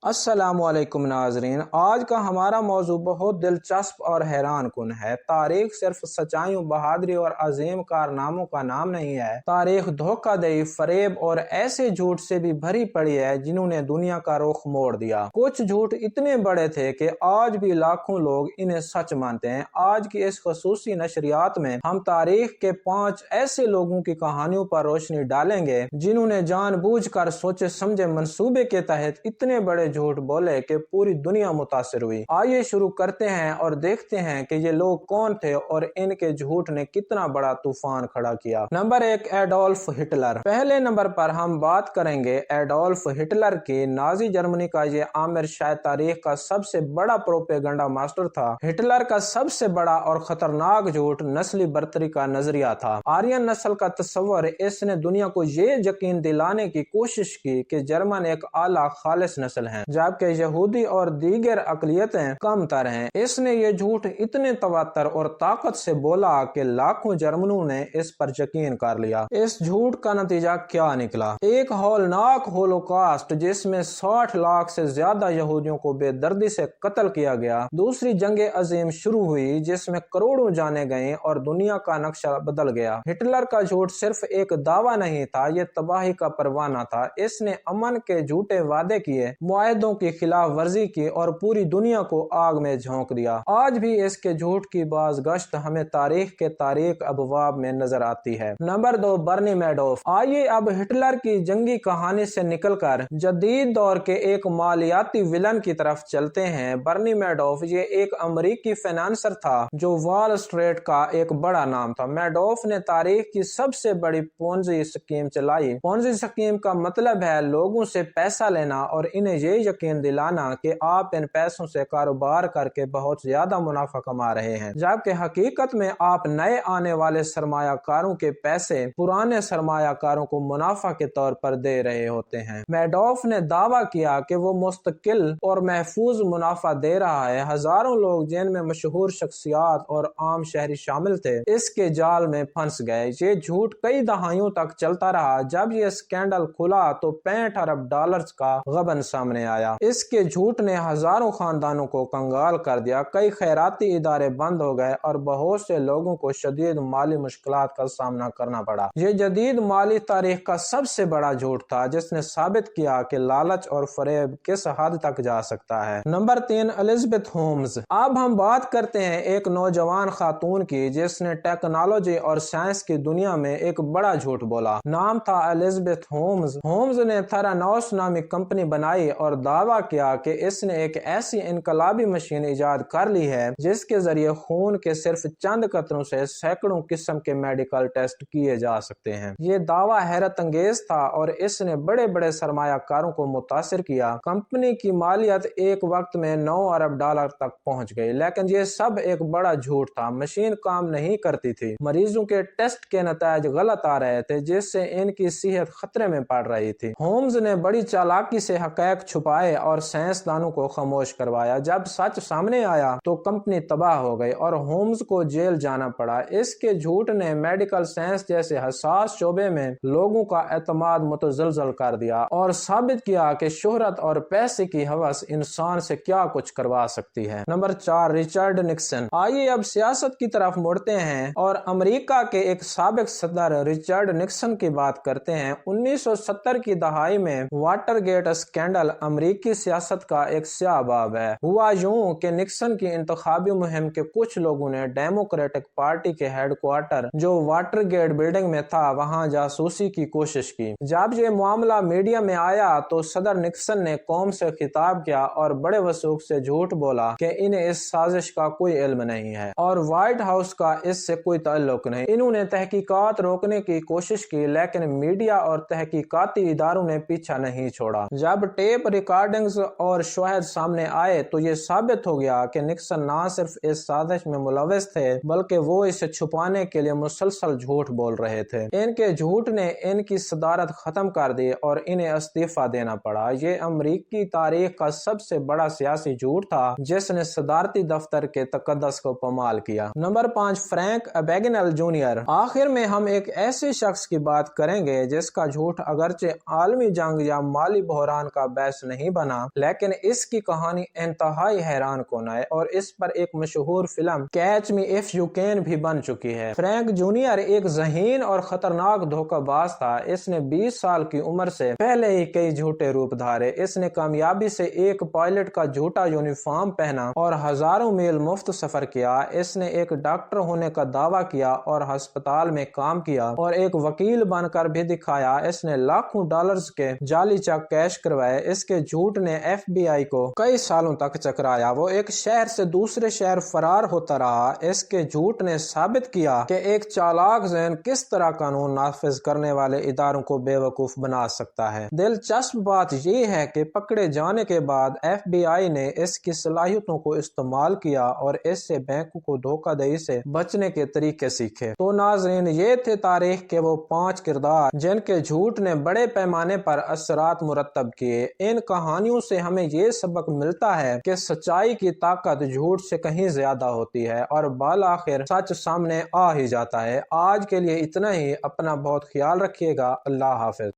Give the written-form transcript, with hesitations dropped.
السلام علیکم ناظرین، آج کا ہمارا موضوع بہت دلچسپ اور حیران کن ہے۔ تاریخ صرف سچائیوں، بہادری اور عظیم کارناموں کا نام نہیں ہے۔ تاریخ دھوکہ دہی، فریب اور ایسے جھوٹ سے بھی بھری پڑی ہے جنہوں نے دنیا کا رخ موڑ دیا۔ کچھ جھوٹ اتنے بڑے تھے کہ آج بھی لاکھوں لوگ انہیں سچ مانتے ہیں۔ آج کی اس خصوصی نشریات میں ہم تاریخ کے 5 ایسے لوگوں کی کہانیوں پر روشنی ڈالیں گے جنہوں نے جان بوجھ کر سوچے سمجھے منصوبے کے تحت اتنے بڑے جھوٹ بولے کہ پوری دنیا متاثر ہوئی۔ آئیے شروع کرتے ہیں اور دیکھتے ہیں کہ یہ لوگ کون تھے اور ان کے جھوٹ نے کتنا بڑا طوفان کھڑا کیا۔ Number 1، Adolf Hitler. پہلے نمبر پر ہم بات کریں گے ایڈولف ہٹلر کی۔ نازی جرمنی کا یہ آمر شاید تاریخ کا سب سے بڑا پروپیگنڈا ماسٹر تھا۔ ہٹلر کا سب سے بڑا اور خطرناک جھوٹ نسلی برتری کا نظریہ تھا۔ آرین نسل کا تصور۔ اس نے دنیا کو یہ یقین دلانے کی کوشش کی کہ جرمن ایک اعلیٰ خالص نسل ہیں جبکہ یہودی اور دیگر اقلیتیں کم تر ہیں۔ اس نے یہ جھوٹ اتنے تواتر اور طاقت سے بولا کہ لاکھوں جرمنوں نے اس پر یقین کر لیا۔ اس جھوٹ کا نتیجہ کیا نکلا؟ ایک ہولناک ہولوکاسٹ جس میں 60 لاکھ سے زیادہ یہودیوں کو بے دردی سے قتل کیا گیا۔ دوسری جنگ عظیم شروع ہوئی جس میں کروڑوں جانیں گئیں اور دنیا کا نقشہ بدل گیا۔ ہٹلر کا جھوٹ صرف ایک دعویٰ نہیں تھا، یہ تباہی کا پروانہ تھا۔ اس نے امن کے جھوٹے وعدے کیے، معاہدوں کی خلاف ورزی کی اور پوری دنیا کو آگ میں جھونک دیا۔ آج بھی اس کے جھوٹ کی باز گشت ہمیں تاریخ کے تاریک ابواب میں نظر آتی ہے۔ نمبر 2، برنی میڈوف۔ آئیے اب ہٹلر کی جنگی کہانی سے نکل کر جدید دور کے ایک مالیاتی ولن کی طرف چلتے ہیں۔ برنی میڈوف یہ ایک امریکی فائنانسر تھا جو وال اسٹریٹ کا ایک بڑا نام تھا۔ میڈوف نے تاریخ کی سب سے بڑی پونزی اسکیم چلائی۔ پونزی اسکیم کا مطلب ہے لوگوں سے پیسہ لینا اور انہیں یہ یقین دلانا کہ آپ ان پیسوں سے کاروبار کر کے بہت زیادہ منافع کما رہے ہیں، جبکہ حقیقت میں آپ نئے آنے والے سرمایہ کاروں کے پیسے پرانے سرمایہ کاروں کو منافع کے طور پر دے رہے ہوتے ہیں۔ میڈوف نے دعویٰ کیا کہ وہ مستقل اور محفوظ منافع دے رہا ہے۔ ہزاروں لوگ جن میں مشہور شخصیات اور عام شہری شامل تھے اس کے جال میں پھنس گئے۔ یہ جھوٹ کئی دہائیوں تک چلتا رہا۔ جب یہ اسکینڈل کھلا تو $65 ارب کا غبن سامنے آیا۔ اس کے جھوٹ نے ہزاروں خاندانوں کو کنگال کر دیا، کئی خیراتی ادارے بند ہو گئے اور بہت سے لوگوں کو شدید مالی مشکلات کا سامنا کرنا پڑا۔ یہ جدید مالی تاریخ کا سب سے بڑا جھوٹ تھا جس نے ثابت کیا کہ لالچ اور فریب کس حد تک جا سکتا ہے۔ Number 3، Elizabeth homes. اب ہم بات کرتے ہیں ایک نوجوان خاتون کی جس نے ٹیکنالوجی اور سائنس کی دنیا میں ایک بڑا جھوٹ بولا۔ نام تھا الزبتھ ہومز۔ ہومز نے تھرانوس نامی کمپنی بنائی اور دعویٰ کیا کہ اس نے ایک ایسی انقلابی مشین ایجاد کر لی ہے جس کے ذریعے خون کے صرف چند قطروں سے سینکڑوں قسم کے میڈیکل ٹیسٹ کیے جا سکتے ہیں۔ یہ دعویٰ حیرت انگیز تھا اور اس نے بڑے بڑے سرمایہ کاروں کو متاثر کیا۔ کمپنی کی مالیت ایک وقت میں $9 ارب تک پہنچ گئی، لیکن یہ سب ایک بڑا جھوٹ تھا۔ مشین کام نہیں کرتی تھی، مریضوں کے ٹیسٹ کے نتائج غلط آ رہے تھے جس سے ان کی صحت خطرے میں پڑ رہی تھی۔ ہومز نے بڑی چالاکی سے حقائق چھپائے اور سائنسدانوں کو خاموش کروایا۔ جب سچ سامنے آیا تو کمپنی تباہ ہو گئی اور ہومز کو جیل جانا پڑا۔ اس کے جھوٹ نے میڈیکل سائنس جیسے حساس شعبے میں لوگوں کا اعتماد متزلزل کر دیا اور ثابت کیا کہ شہرت اور پیسے کی ہوس انسان سے کیا کچھ کروا سکتی ہے۔ Number 4، Richard Nixon. آئیے اب سیاست کی طرف مڑتے ہیں اور امریکہ کے ایک سابق صدر رچرڈ نکسن کی بات کرتے ہیں۔ 1970 کی دہائی میں واٹر گیٹ اسکینڈل امریکی سیاست کا ایک سیاہ باب ہے۔ ہوا یوں کہ نکسن کی انتخابی مہم کے کچھ لوگوں نے ڈیموکریٹک پارٹی کے ہیڈ کوارٹر جو واٹر گیٹ بلڈنگ میں تھا وہاں جاسوسی کی کوشش کی۔ جب یہ معاملہ میڈیا میں آیا تو صدر نکسن نے قوم سے خطاب کیا اور بڑے وثوق سے جھوٹ بولا کہ انہیں اس سازش کا کوئی علم نہیں ہے اور وائٹ ہاؤس کا اس سے کوئی تعلق نہیں۔ انہوں نے تحقیقات روکنے کی کوشش کی لیکن میڈیا اور تحقیقاتی اداروں نے پیچھا نہیں چھوڑا۔ جب ٹیپ ریکارڈنگز اور شواہد سامنے آئے تو یہ ثابت ہو گیا کہ نکسن نہ صرف اس سازش میں ملوث تھے بلکہ وہ اسے چھپانے کے لیے مسلسل جھوٹ بول رہے تھے۔ ان کے جھوٹ نے ان کی صدارت ختم کر دی اور انہیں استعفیٰ دینا پڑا۔ یہ امریکی تاریخ کا سب سے بڑا سیاسی جھوٹ تھا جس نے صدارتی دفتر کے تقدس کو پامال کیا۔ Number 5، Frank Abagnale junior. آخر میں ہم ایک ایسے شخص کی بات کریں گے جس کا جھوٹ اگرچہ عالمی جنگ یا مالی بحران کا باعث نہیں بنا، لیکن اس کی کہانی انتہائی حیران کن ہے اور اس پر ایک مشہور film catch me if you can بھی بن چکی ہے۔ فرینک جونیئر ایک ذہین اور خطرناک دھوکہ باز تھا۔ اس نے 20 سال کی عمر سے پہلے ہی کئی جھوٹے روپ دھارے۔ اس نے کامیابی سے ایک پائلٹ کا جھوٹا یونیفارم پہنا اور ہزاروں میل مفت سفر کیا۔ اس نے ایک ڈاکٹر ہونے کا دعویٰ کیا اور ہسپتال میں کام کیا اور ایک وکیل بن کر بھی دکھایا۔ اس نے لاکھوں ڈالرز کے جعلی چیک کیش کروائے۔ اس کے جھوٹ نے ایف بی آئی کو کئی سالوں تک چکرایا۔ وہ ایک شہر سے دوسرے شہر فرار ہوتا رہا۔ اس کے جھوٹ نے ثابت کیا کہ ایک چالاک ذہن کس طرح قانون نافذ کرنے والے اداروں کو بے وقوف بنا سکتا ہے۔ دلچسپ بات یہ ہے کہ پکڑے جانے کے بعد ایف بی آئی نے اس کی صلاحیتوں کو استعمال کیا اور اس سے بینکوں کو دھوکہ دہی سے بچنے کے طریقے سیکھے۔ تو ناظرین، یہ تھے تاریخ کے وہ 5 کردار جن کے جھوٹ نے بڑے پیمانے پر اثرات مرتب کیے۔ ان کہانیوں سے ہمیں یہ سبق ملتا ہے کہ سچائی کی طاقت جھوٹ سے کہیں زیادہ ہوتی ہے اور بالآخر سچ سامنے آ ہی جاتا ہے۔ آج کے لیے اتنا ہی۔ اپنا بہت خیال رکھیے گا۔ اللہ حافظ۔